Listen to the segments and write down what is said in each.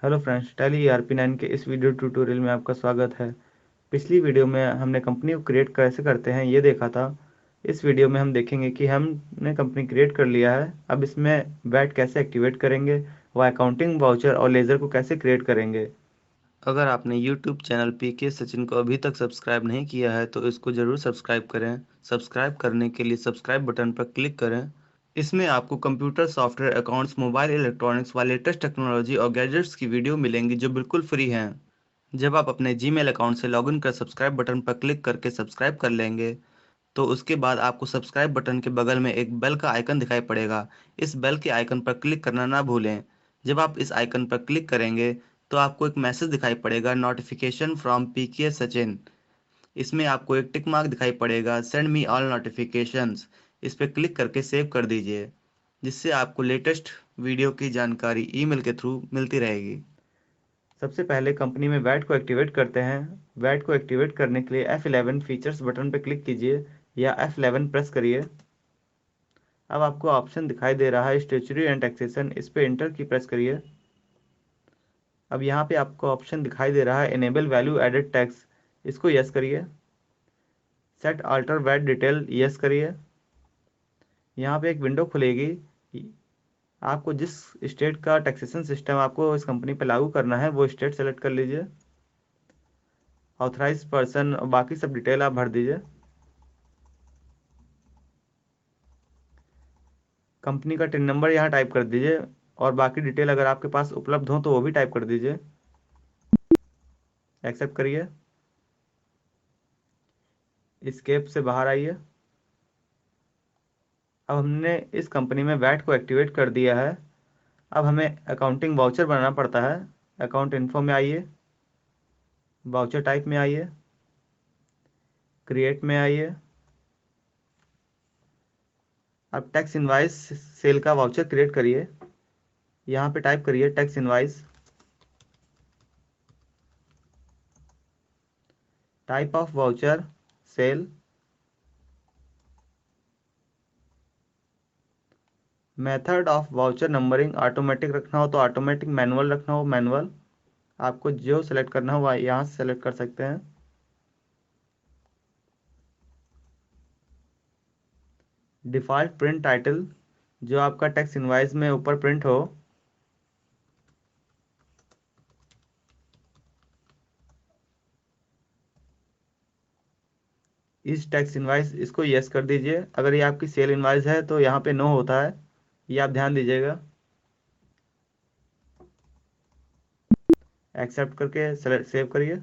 Hello friends, tally ERP9 के इस video tutorial में आपका स्वागत है। पिछली वीडियो में हमने कंपनी को क्रिएट कैसे करते हैं ये देखा था। इस वीडियो में हम देखेंगे कि हमने कंपनी क्रिएट कर लिया है। अब इसमें वैट कैसे एक्टिवेट करेंगे, व अकाउंटिंग वाउचर और लेज़र को कैसे क्रिएट करेंगे। अगर आपने YouTube चैनल PK सचिन को अभी तक सब्सक्राइब नहीं किया है तो इसको ज़रूर सब्सक्राइब करें। सब्सक्राइब करने के लिए सब्सक्राइब बटन पर क्लिक करें। इसमें आपको computer, software, accounts, mobile electronics व लेटेस्ट टेक्नोलॉजी और गैजेट्स की वीडियो मिलेंगी जो बिल्कुल फ्री हैं। जब आप अपने जीमेल अकाउंट से लॉगिन कर सब्सक्राइब बटन पर क्लिक करके सब्सक्राइब कर लेंगे तो उसके बाद आपको सब्सक्राइब बटन के बगल में एक बेल का आइकन दिखाई पड़ेगा। इस बेल के आइकन पर क्लिक करना ना भूलें। जब आप इस आइकन पर क्लिक करेंगे तो आपको एक मैसेज दिखाई पड़ेगा, नोटिफिकेशन फ्रॉम PK सचिन। इसमें आपको एक टिक मार्क दिखाई पड़ेगा, सेंड मी ऑल नोटिफिकेशंस। इस पर क्लिक करके सेव कर दीजिए, जिससे आपको लेटेस्ट वीडियो की जानकारी ईमेल के थ्रू मिलती रहेगी। सबसे पहले कंपनी में वैट को एक्टिवेट करते हैं। वैट को एक्टिवेट करने के लिए F11 फीचर्स बटन पर क्लिक कीजिए या F11 प्रेस करिए। अब आपको ऑप्शन दिखाई दे रहा है स्टेचुरी एंड टैक्सेशन, इस पर इंटर की प्रेस करिए। अब यहाँ पे आपको ऑप्शन दिखाई दे रहा है इनेबल वैल्यू एडेड टैक्स, इसको यस करिए। Set alter VAT detail yes करिए। यहाँ पे एक विंडो खुलेगी। आपको जिस स्टेट का टैक्सेशन सिस्टम आपको इस कंपनी पे लागू करना है वो स्टेट सेलेक्ट कर लीजिए। ऑथराइज पर्सन और बाकी सब डिटेल आप भर दीजिए। कंपनी का टिन नंबर यहाँ टाइप कर दीजिए और बाकी डिटेल अगर आपके पास उपलब्ध हो तो वो भी टाइप कर दीजिए। एक्सेप्ट करिए। स्केप से बाहर आइए। अब हमने इस कंपनी में वैट को एक्टिवेट कर दिया है। अब हमें अकाउंटिंग वाउचर बनाना पड़ता है। अकाउंट इन्फो में आइए, वाउचर टाइप में आइए, क्रिएट में आइए। अब टैक्स इनवाइस सेल का वाउचर क्रिएट करिए। यहाँ पे टाइप करिए tax invoice. Type of voucher sale. Method of voucher numbering, automatic रखना हो तो ऑटोमेटिक, मैनुअल रखना हो मैनुअल। आपको जो सेलेक्ट करना हो वह यहाँ से सेलेक्ट कर सकते हैं। डिफ़ॉल्ट प्रिंट टाइटल, जो आपका टैक्स इनवाइस में ऊपर प्रिंट हो। इस टैक्स इनवाइस इसको यस कर दीजिए। अगर ये आपकी सेल इनवाइस है तो यहाँ पे नो होता है, ये आप ध्यान दीजिएगा। एक्सेप्ट करके सेव करिए।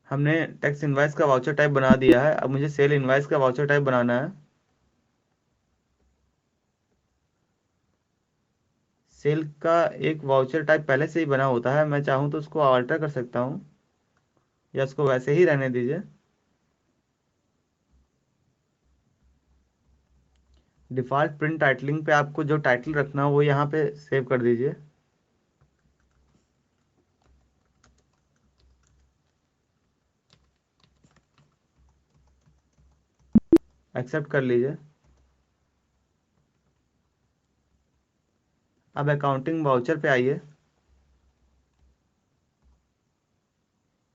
हमने टैक्स इनवाइस का वाउचर टाइप बना दिया है। अब मुझे सेल इनवाइस का वाउचर टाइप बनाना है। सेल का एक वाउचर टाइप पहले से ही बना होता है, मैं चाहूँ तो उसको ऑल्टर कर सकता हूँ या उसको वैसे ही रहने दीजिए। डिफ़ॉल्ट प्रिंट टाइटलिंग पे आपको जो टाइटल रखना हो वो यहाँ पे सेव कर दीजिए। एक्सेप्ट कर लीजिए। अब अकाउंटिंग वाउचर पे आइए।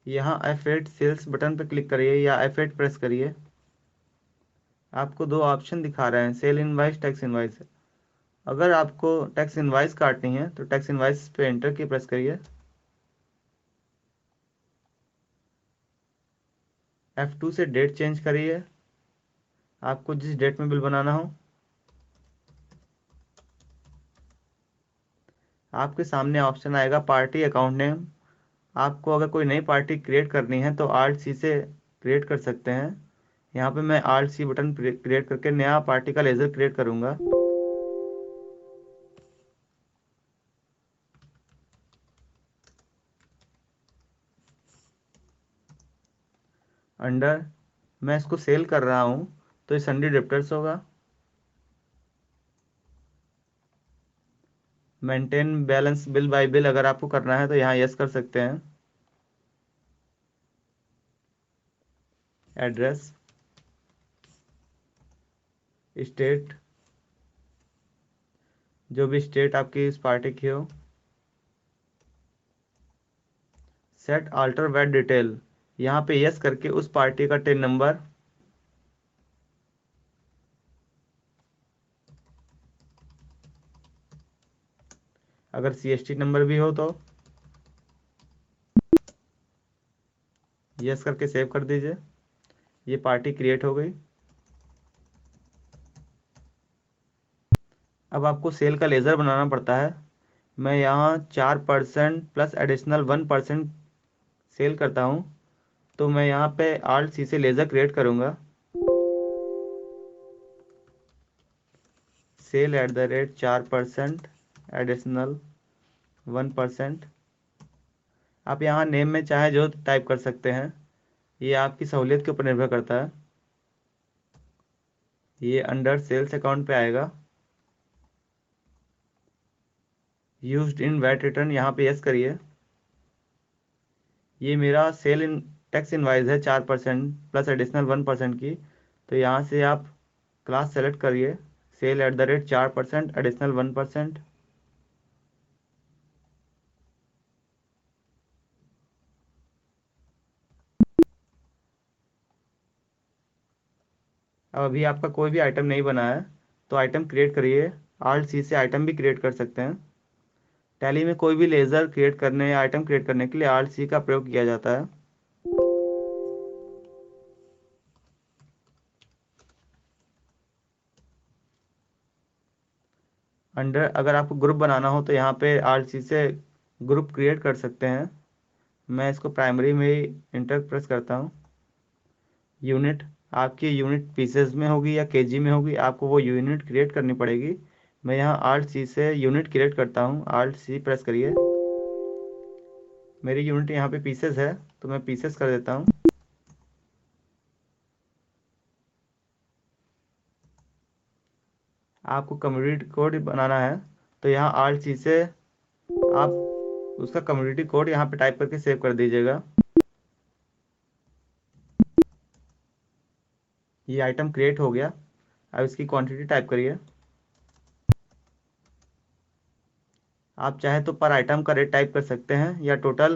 यहाँ F8 सेल्स बटन पर क्लिक करिए या F8 प्रेस करिए। आपको दो ऑप्शन दिखा रहे हैं, सेल इनवाइस, टैक्स इनवाइस। अगर आपको टैक्स इनवाइस काटनी है तो टैक्स इनवाइस पे एंटर की प्रेस करिए। F2 से डेट चेंज करिए, आपको जिस डेट में बिल बनाना हो। आपके सामने ऑप्शन आएगा पार्टी अकाउंट नेम। आपको अगर कोई नई पार्टी क्रिएट करनी है तो Alt+C से क्रिएट कर सकते हैं। यहाँ पे मैं Alt+C बटन क्रिएट करके नया पार्टी का लेज़र क्रिएट करूँगा। अंडर, मैं इसको सेल कर रहा हूँ तो ये सन्डी डिप्टर्स होगा। Maintain balance bill bye bill अगर आपको करना है तो यहाँ यस कर सकते हैं। एड्रेस, स्टेट, जो भी स्टेट आपकी इस पार्टी की हो। सेट आल्टर वैट डिटेल, यहाँ पे यस करके उस पार्टी का टिन नंबर, अगर CST नंबर भी हो तो यस करके सेव कर दीजिए। ये पार्टी क्रिएट हो गई। अब आपको सेल का लेज़र बनाना पड़ता है। मैं यहाँ 4% प्लस एडिशनल 1% सेल करता हूँ, तो मैं यहाँ पे आल्ट सी से लेज़र क्रिएट करूँगा। Sale at the rate 4% additional 1%। आप यहाँ नेम में चाहे जो टाइप कर सकते हैं, ये आपकी सहूलियत के ऊपर निर्भर करता है। ये अंडर सेल्स अकाउंट पे आएगा। यूज्ड इन वैट रिटर्न, यहाँ पे यस करिए। ये मेरा सेल इन टैक्स इनवाइस है 4% प्लस एडिशनल 1% की, तो यहाँ से आप क्लास सेलेक्ट करिए, sale at the rate 4% additional 1%। अब अभी आपका कोई भी आइटम नहीं बना है, तो आइटम क्रिएट करिए। आल्ट सी से आइटम भी क्रिएट कर सकते हैं। टैली में कोई भी लेज़र क्रिएट करने या आइटम क्रिएट करने के लिए आल्ट सी का प्रयोग किया जाता है। अंडर अगर आपको ग्रुप बनाना हो तो यहाँ पे आल्ट सी से ग्रुप क्रिएट कर सकते हैं। मैं इसको प्राइमरी में ही इंटर प्रेस करता हूँ। यूनिट, आपकी यूनिट पीसेस में होगी या केजी में होगी, आपको वो यूनिट क्रिएट करनी पड़ेगी। मैं यहाँ आल्ट सी से यूनिट क्रिएट करता हूँ, आल्ट सी प्रेस करिए। मेरी यूनिट यहाँ पे पीसेस है, तो मैं पीसेस कर देता हूँ। आपको कम्युनिटी कोड बनाना है, तो यहाँ आल्ट सी से आप उसका कम्युनिटी कोड यहाँ पे टाइप करके सेव कर दीजिएगा। ये आइटम क्रिएट हो गया। अब इसकी क्वांटिटी टाइप करिए। आप चाहे तो पर आइटम का रेट टाइप कर सकते हैं या टोटल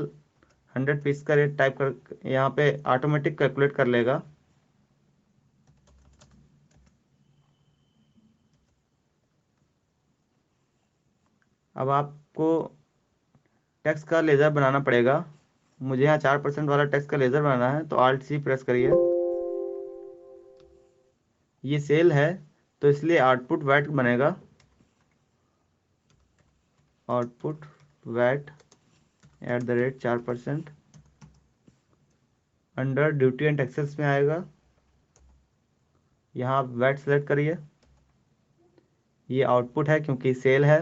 100 पीस का रेट टाइप कर, यहाँ पे ऑटोमेटिक कैलकुलेट कर लेगा। अब आपको टेक्स्ट का लेज़र बनाना पड़ेगा। मुझे यहाँ 4% वाला टेक्स्ट का लेज़र बनाना है, तो आल्ट सी प्रेस करिए। ये सेल है, तो इसलिए आउटपुट वैट बनेगा। Output VAT at the rate 4%। Under duty and taxes में आएगा। यहाँ आप वैट सेलेक्ट करिए। ये आउटपुट है क्योंकि सेल है।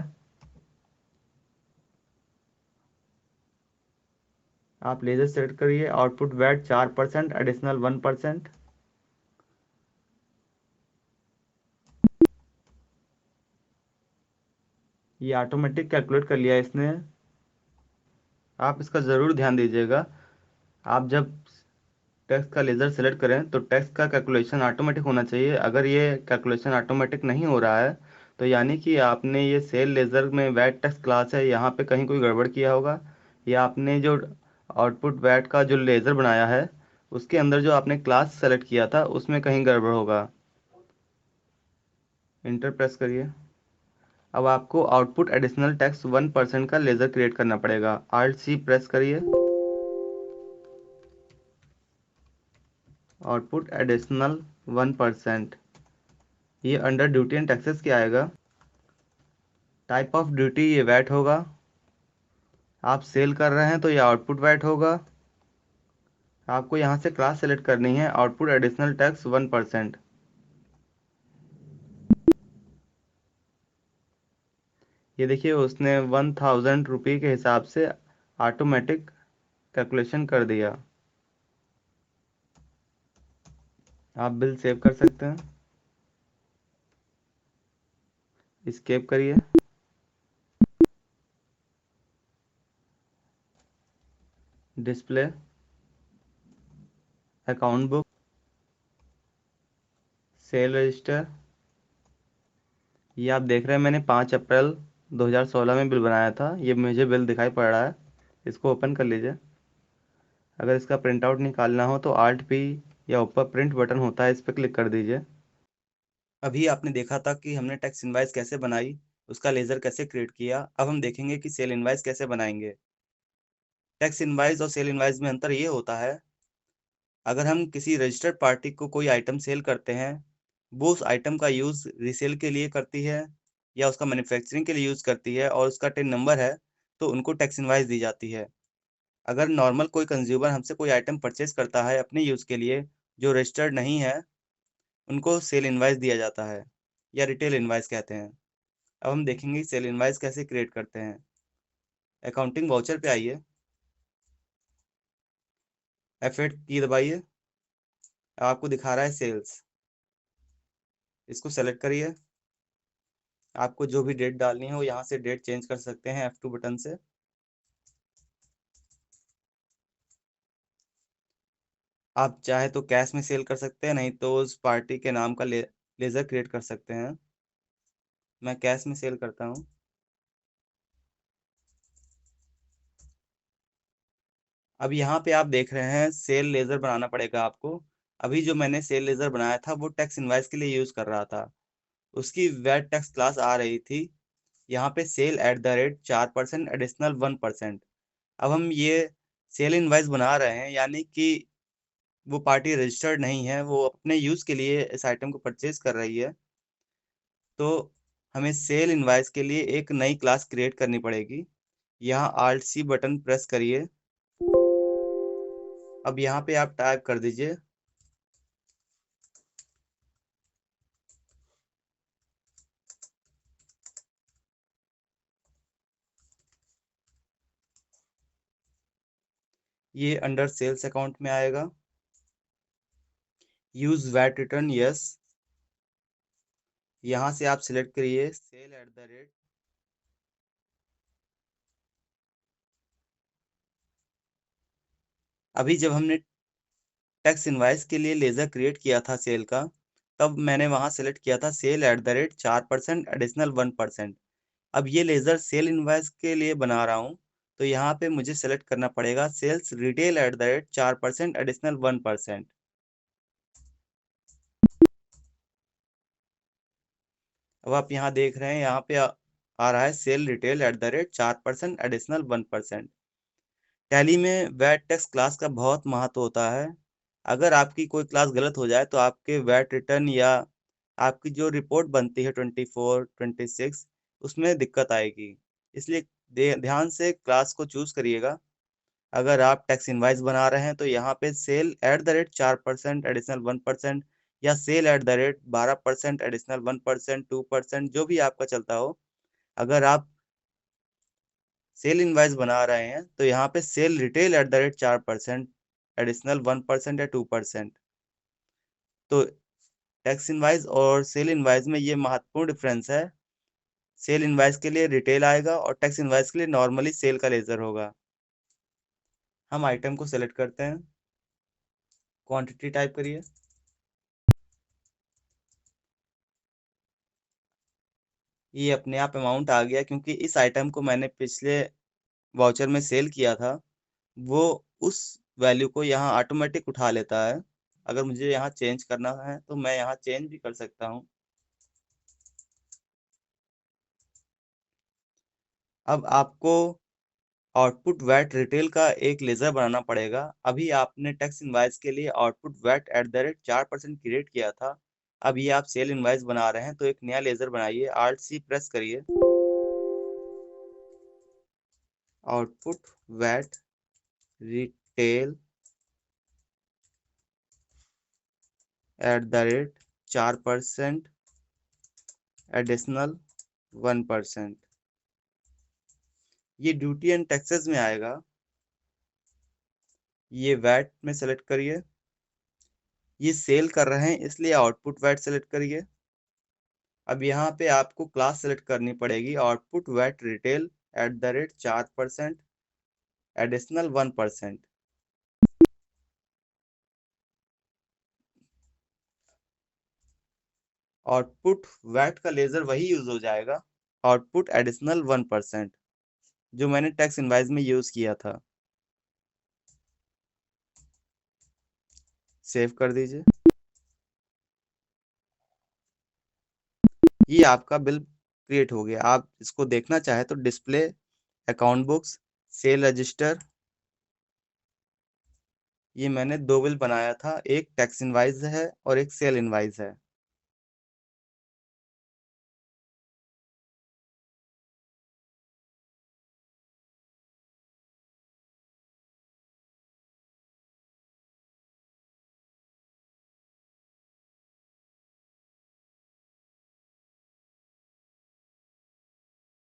आप लेजर सेलेक्ट करिए, आउटपुट वैट 4% एडिशनल 1%। ये ऑटोमेटिक कैलकुलेट कर लिया इसने। आप इसका ज़रूर ध्यान दीजिएगा। आप जब टेक्स्ट का लेज़र सेलेक्ट करें तो टेक्स्ट का कैलकुलेशन ऑटोमेटिक होना चाहिए। अगर ये कैलकुलेशन ऑटोमेटिक नहीं हो रहा है, तो यानी कि आपने ये सेल लेज़र में वैट टेक्स्ट क्लास है, यहाँ पे कहीं कोई गड़बड़ किया होगा, या आपने जो आउटपुट वैट का जो लेज़र बनाया है उसके अंदर जो आपने क्लास सेलेक्ट किया था उसमें कहीं गड़बड़ होगा। इंटर प्रेस करिए। अब आपको आउटपुट एडिशनल टैक्स 1% का लेज़र क्रिएट करना पड़ेगा। आल्ट सी प्रेस करिए। Output additional 1%। ये अंडर ड्यूटी एंड टैक्सेस क्या आएगा। टाइप ऑफ ड्यूटी ये वैट होगा। आप सेल कर रहे हैं तो ये आउटपुट वैट होगा। आपको यहाँ से क्लास सेलेक्ट करनी है, आउटपुट एडिशनल टैक्स 1%। ये देखिए उसने 1000 रुपये के हिसाब से ऑटोमेटिक कैलकुलेशन कर दिया। आप बिल सेव कर सकते हैं। एस्केप करिए। Display, account book, cell register. ये आप देख रहे हैं मैंने 5 अप्रैल 2016 में बिल बनाया था। ये मुझे बिल दिखाई पड़ रहा है। इसको ओपन कर लीजिए। अगर इसका प्रिंट आउट निकालना हो तो Alt P या ऊपर प्रिंट बटन होता है, इस पर क्लिक कर दीजिए। अभी आपने देखा था कि हमने टैक्स इनवाइस कैसे बनाई, उसका लेज़र कैसे क्रिएट किया। अब हम देखेंगे कि सेल इनवाइस कैसे बनाएंगे। टैक्स इनवाइस और सेल इनवाइस में अंतर ये होता है, अगर हम किसी रजिस्टर्ड पार्टी को कोई आइटम सेल करते हैं, वो उस आइटम का यूज़ रीसेल के लिए करती है या उसका मैन्युफैक्चरिंग के लिए यूज़ करती है और उसका टिन नंबर है, तो उनको टैक्स इनवाइस दी जाती है। अगर नॉर्मल कोई कंज्यूमर हमसे कोई आइटम परचेज करता है अपने यूज़ के लिए जो रजिस्टर्ड नहीं है, उनको सेल इनवाइस दिया जाता है या रिटेल इनवाइस कहते हैं। अब हम देखेंगे सेल इनवाइस कैसे क्रिएट करते हैं। अकाउंटिंग वाउचर पे आइए, F8 की दबाइए। अब आपको दिखा रहा है सेल्स, इसको सेलेक्ट करिए। आपको जो भी डेट डालनी है वो यहाँ से डेट चेंज कर सकते हैं F2 बटन से। आप चाहे तो कैश में सेल कर सकते हैं, नहीं तो उस पार्टी के नाम का लेजर क्रिएट कर सकते हैं। मैं कैश में सेल करता हूँ। अब यहाँ पे आप देख रहे हैं सेल लेजर बनाना पड़ेगा आपको। अभी जो मैंने सेल लेजर बनाया था वो टैक्स इनवाइस के लिए यूज कर रहा था, उसकी वैट टैक्स क्लास आ रही थी यहाँ पे सेल@, 4% एडिशनल 1%। अब हम ये सेल इनवाइस बना रहे हैं, यानी कि वो पार्टी रजिस्टर्ड नहीं है, वो अपने यूज के लिए इस आइटम को परचेज कर रही है, तो हमें सेल इनवाइस के लिए एक नई क्लास क्रिएट करनी पड़ेगी। यहाँ Alt+C बटन प्रेस करिए। अब यहाँ पे आप टाइप कर दीजिए ये अंडर सेल्स अकाउंट में आएगा। यूज वैट रिटर्न यस, यहाँ से आप सिलेक्ट करिए सेल@। अभी जब हमने टैक्स इनवाइस के लिए लेजर क्रिएट किया था सेल का, तब मैंने वहां सेलेक्ट किया था सेल@, 4% एडिशनल 1%। अब ये लेजर सेल इनवाइस के लिए बना रहा हूँ, तो यहाँ पे मुझे सेलेक्ट करना पड़ेगा सेल्स रिटेल@, 4% एडिशनल 1%। अब आप यहाँ देख रहे हैं, यहाँ पे आ रहा है सेल रिटेल@, 4% एडिशनल 1%। टैली में वैट टैक्स क्लास का बहुत महत्व होता है। अगर आपकी कोई क्लास गलत हो जाए तो आपके वैट रिटर्न या आपकी जो रिपोर्ट बनती है 24, 26, उसमें दिक्कत आएगी। इसलिए ध्यान से क्लास को चूज करिएगा। अगर आप टैक्स इनवाइस बना रहे हैं तो यहाँ पे सेल@, 4% एडिशनल 1% या सेल@, 12% एडिशनल 1%, 2%, जो भी आपका चलता हो। अगर आप सेल इनवाइस बना रहे हैं तो यहाँ पे सेल रिटेल@, 4% एडिशनल 1% या 2%। तो टैक्स इनवाइस और सेल इनवाइस में ये महत्वपूर्ण डिफरेंस है। सेल इनवाइस के लिए रिटेल आएगा और टैक्स इनवाइस के लिए नॉर्मली सेल का लेजर होगा। हम आइटम को सेलेक्ट करते हैं, क्वांटिटी टाइप करिए। ये अपने आप अमाउंट आ गया, क्योंकि इस आइटम को मैंने पिछले वाउचर में सेल किया था। वो उस वैल्यू को यहाँ ऑटोमेटिक उठा लेता है। अगर मुझे यहाँ चेंज करना है तो मैं यहाँ चेंज भी कर सकता हूँ। अब आपको आउटपुट वैट रिटेल का एक लेजर बनाना पड़ेगा। अभी आपने टैक्स इनवाइस के लिए आउटपुट वैट@, 4% क्रिएट किया था। अब ये आप सेल इनवाइस बना रहे हैं तो एक नया लेजर बनाइए, Alt+C प्रेस करिए। Output VAT retail @ 4% additional 1%। ये ड्यूटी एंड टैक्सेस में आएगा। ये वैट में सेलेक्ट करिए। ये सेल कर रहे हैं इसलिए आउटपुट वैट सेलेक्ट करिए। अब यहाँ पे आपको क्लास सेलेक्ट करनी पड़ेगी, output VAT retail @ 4% additional 1%। Output VAT का लेजर वही यूज हो जाएगा, आउटपुट एडिशनल 1%, जो मैंने टैक्स इनवाइस में यूज किया था। सेव कर दीजिए। ये आपका बिल क्रिएट हो गया। आप इसको देखना चाहे तो display, account books, cell register, ये मैंने दो बिल बनाया था, एक टैक्स इनवाइस है और एक सेल इनवाइस है।